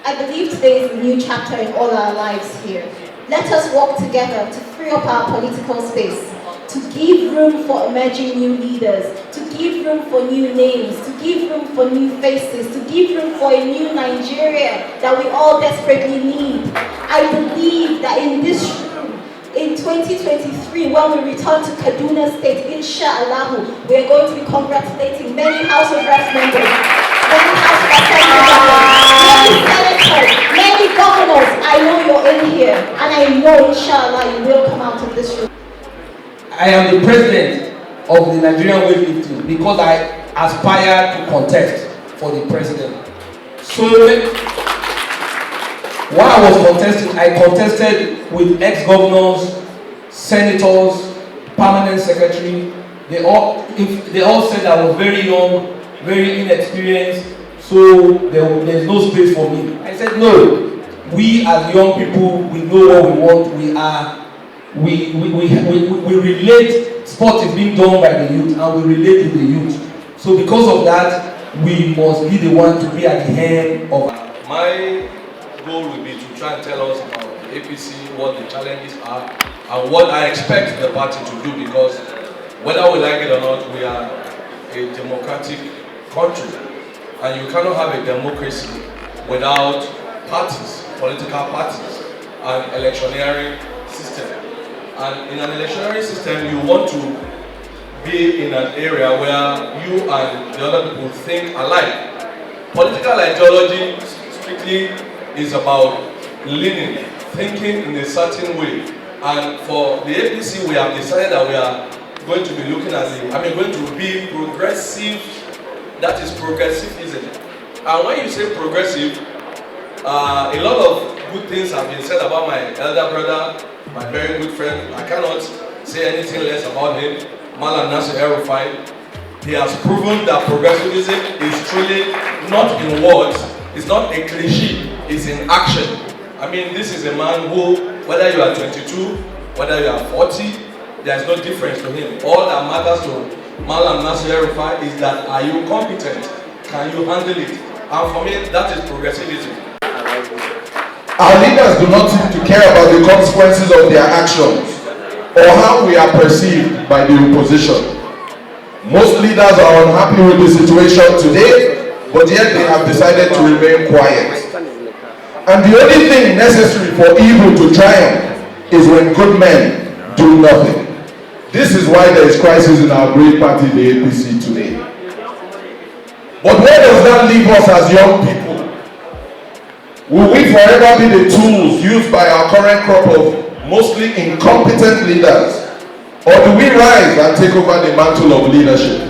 I believe today is a new chapter in all our lives here. Let us work together to free up our political space, to give room for emerging new leaders, to give room for new names, to give room for new faces, to give room for a new Nigeria that we all desperately need. I believe that in this room, in 2023, when we return to Kaduna State, inshallah, we are going to be congratulating many House of Reps members, many House of Assembly members, many senators, many governors. I know you're in here, and I know, inshallah, you will come out of this room. I am the president of the Nigerian weightlifting because I aspire to contest for the president. So while I was contesting, I contested with ex-governors, senators, permanent secretary. They all said I was very young, very inexperienced, so there's no space for me. I said no. We as young people, we know what we want. We relate. Sport is being done by the youth, and we relate with the youth. So because of that, we must be the one to be at the head of. My goal will be to try and tell us about the APC, what the challenges are, and what I expect the party to do, because whether we like it or not, we are a democratic country, and you cannot have a democracy without parties, political parties, and electioneering system. And in an electioneering system, you want to be in an area where you and the other people think alike. Political ideology strictly is about leaning, thinking in a certain way. And for the APC, we have decided that we are going to be looking at going to be progressive. That is progressivism. And when you say progressive, a lot of good things have been said about my elder brother, my very good friend. I cannot say anything less about him, Malam Nasir El-Rufai. He has proven that progressivism is truly not in words, it's not a cliche, it's in action. I mean, this is a man who, whether you are 22, whether you are 40, there's no difference to him. All that matters to Malam Nasir El-Rufai is that, are you competent? Can you handle it? And for me, that is progressivism. Our leaders do not seem to care about the consequences of their actions or how we are perceived by the opposition. Most leaders are unhappy with the situation today, but yet they have decided to remain quiet. And the only thing necessary for evil to triumph is when good men do nothing. This is why there is crisis in our great party, the APC, today. But where does that leave us as young people? Will we forever be the tools used by our current crop of mostly incompetent leaders? Or do we rise and take over the mantle of leadership?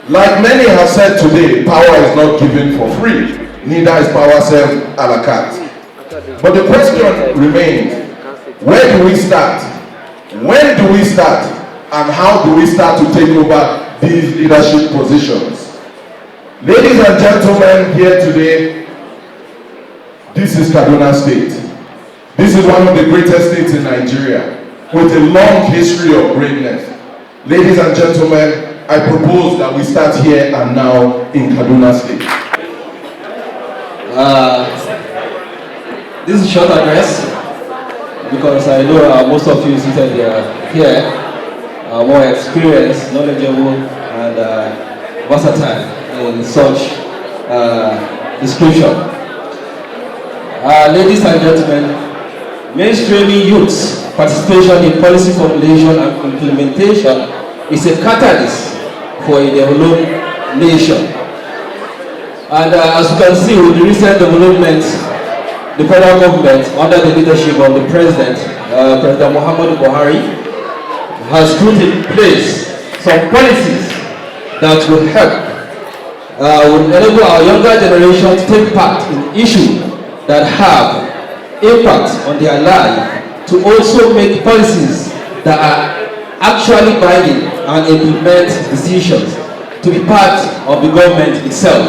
Like many have said today, power is not given for free, neither is power served a la carte. But the question remains, where do we start? When do we start? And how do we start to take over these leadership positions? Ladies and gentlemen here today, this is Kaduna State. This is one of the greatest states in Nigeria, with a long history of greatness. Ladies and gentlemen, I propose that we start here and now in Kaduna State. This is a short address because I know most of you seated here are more experienced, knowledgeable, and versatile in such description. Ladies and gentlemen, mainstreaming youths' participation in policy formulation and implementation is a catalyst for a developed nation. And as you can see with the recent developments, the federal government, under the leadership of the President Muhammadu Buhari, has put in place some policies that will help, will enable our younger generation to take part in issues that have impact on their life, to also make policies that are actually binding and implement decisions to be part of the government itself.